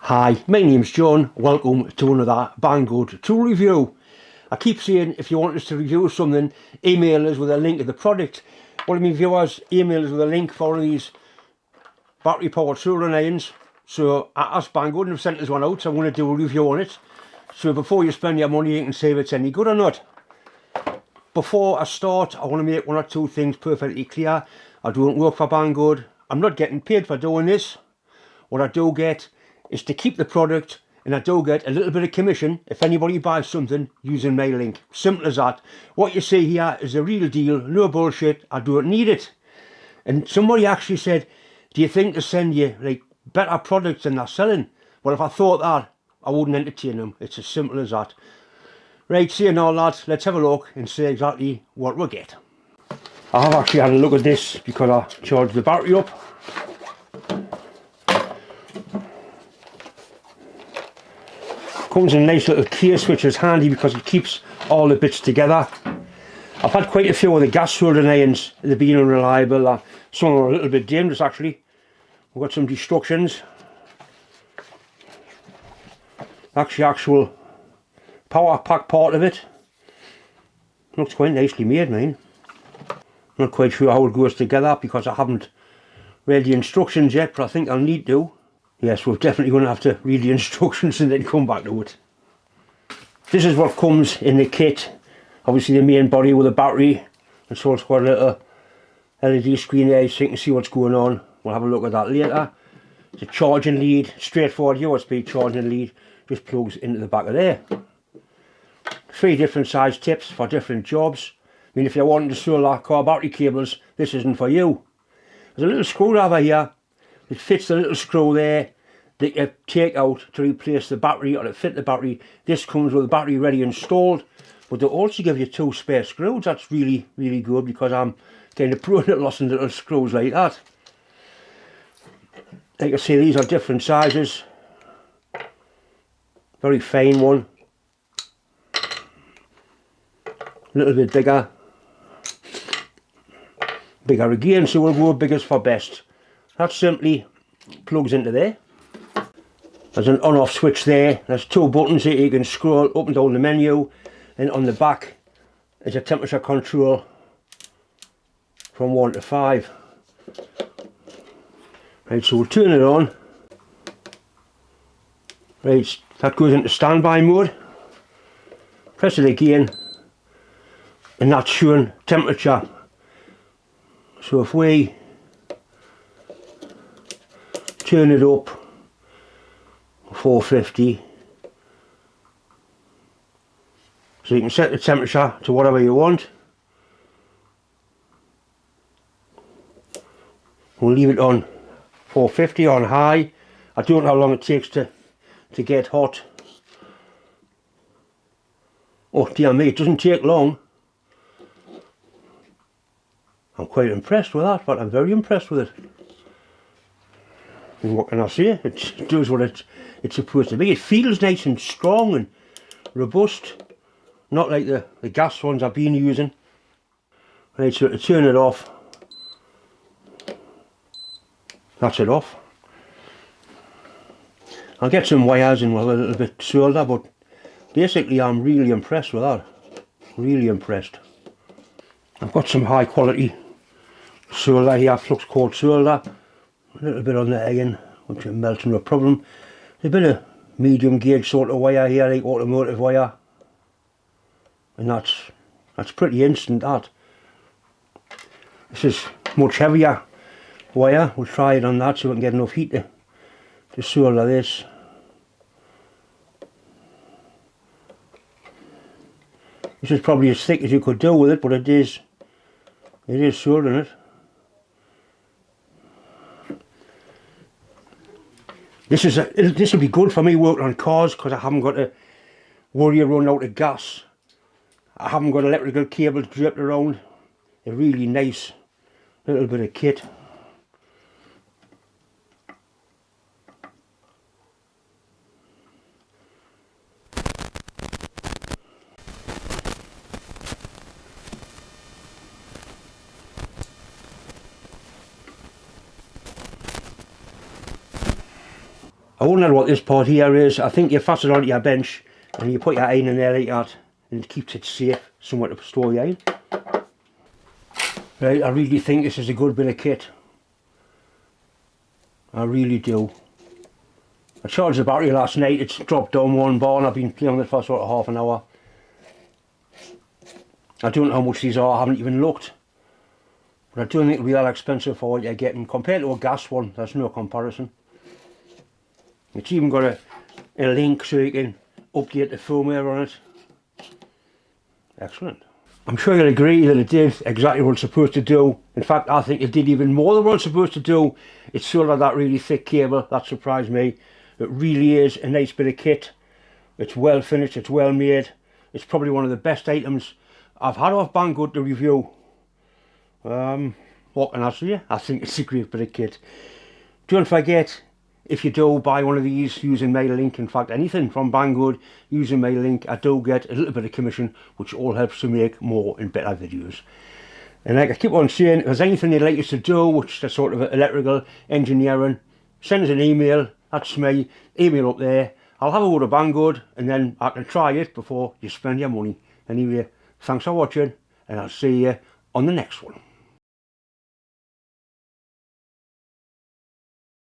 Hi, my name's John. Welcome to another Banggood tool review. I keep saying if you want us to review something, email us with a link to the product. One of my viewers emailed us with a link for one of these battery powered soldering irons. So I asked Banggood and they've sent us one out, so I'm going to do a review on it. So before you spend your money you can see if it's any good or not. Before I start, I want to make one or two things perfectly clear. I don't work for Banggood. I'm not getting paid for doing this. What I do get is to keep the product, and I do get a little bit of commission if anybody buys something using my link. Simple as that. What you see here is the real deal, no bullshit. I don't need it. And somebody actually said, do you think to send you like better products than they're selling? Well, if I thought that, I wouldn't entertain them. It's as simple as that. Right, saying all that, let's have a look and see exactly what we get. I have actually had a look at this because I charged the battery up. Comes in a nice little case, which is handy because it keeps all the bits together. I've had quite a few of the gas soldering irons. They've been unreliable. Some are a little bit dangerous actually. We've got some destructions. Actually, actual power pack part of it. Looks quite nicely made, mine. Not quite sure how it goes together because I haven't read the instructions yet, but I think I'll need to. Yes, we're definitely going to have to read the instructions and then come back to it. This is what comes in the kit. Obviously the main body with a battery, and so it's got a little LED screen there so you can see what's going on. We'll have a look at that later. It's a charging lead, straightforward USB charging lead, just plugs into the back of there. 3 different size tips for different jobs. I mean, if you're wanting to solder car battery cables, this isn't for you. There's a little screwdriver here. It fits the little screw there that you take out to replace the battery or to fit the battery. This comes with the battery ready installed, but they also give you 2 spare screws. That's really, really good because I'm kind of prone to losing little screws like that. Like I say, these are different sizes. Very fine one. A little bit bigger. Bigger again, so we'll go biggest for best. That simply plugs into there. There's an on-off switch there. There's 2 buttons that you can scroll up and down the menu, and on the back is a temperature control from 1 to 5. Right, so we'll turn it on. Right, that goes into standby mode. Press it again, and that's showing temperature. So if we turn it up 450, so you can set the temperature to whatever you want. We'll leave it on 450 on high. I don't know how long it takes to get hot. Oh dear me, it doesn't take long. I'm quite impressed with that, but I'm very impressed with it. And what can I say? It does what it's supposed to be. It feels nice and strong and robust. Not like the gas ones I've been using. Right, so to turn it off, that's it off. I'll get some wires and we'll have a little bit solder, but basically I'm really impressed with that. Really impressed. I've got some high quality solder here, flux cord solder. A little bit on the iron, which will melt no problem. A bit of medium gauge sort of wire here, like automotive wire. And that's pretty instant, that. This is much heavier wire. We'll try it on that so we can get enough heat to solder this. This is probably as thick as you could do with it, but it is soldering it. This will be good for me working on cars because I haven't got to worry of running out of gas. I haven't got electrical cables draped around. A really nice little bit of kit. I wonder what this part here is. I think you fasten it onto your bench and you put your iron in there like that, and it keeps it safe, somewhere to store your iron. Right, I really think this is a good bit of kit. I really do. I charged the battery last night, it's dropped down 1 bar and I've been playing with it for sort of half an hour. I don't know how much these are, I haven't even looked. But I don't think it'll be that expensive for what you're getting. Compared to a gas one, there's no comparison. It's even got a link so you can update the firmware on it. Excellent. I'm sure you'll agree that it did exactly what it's supposed to do. In fact, I think it did even more than what it's supposed to do. It's sort of that really thick cable, that surprised me. It really is a nice bit of kit. It's well finished, it's well made. It's probably one of the best items I've had off Banggood to review. What can I say? I think it's a great bit of kit. Don't forget, if you do buy one of these using my link, in fact anything from Banggood using my link, I do get a little bit of commission, which all helps to make more and better videos. And like I keep on saying, if there's anything you'd like us to do, which is sort of electrical engineering, send us an email. That's my email up there. I'll have a word of Banggood and then I can try it before you spend your money. Anyway, thanks for watching and I'll see you on the next one.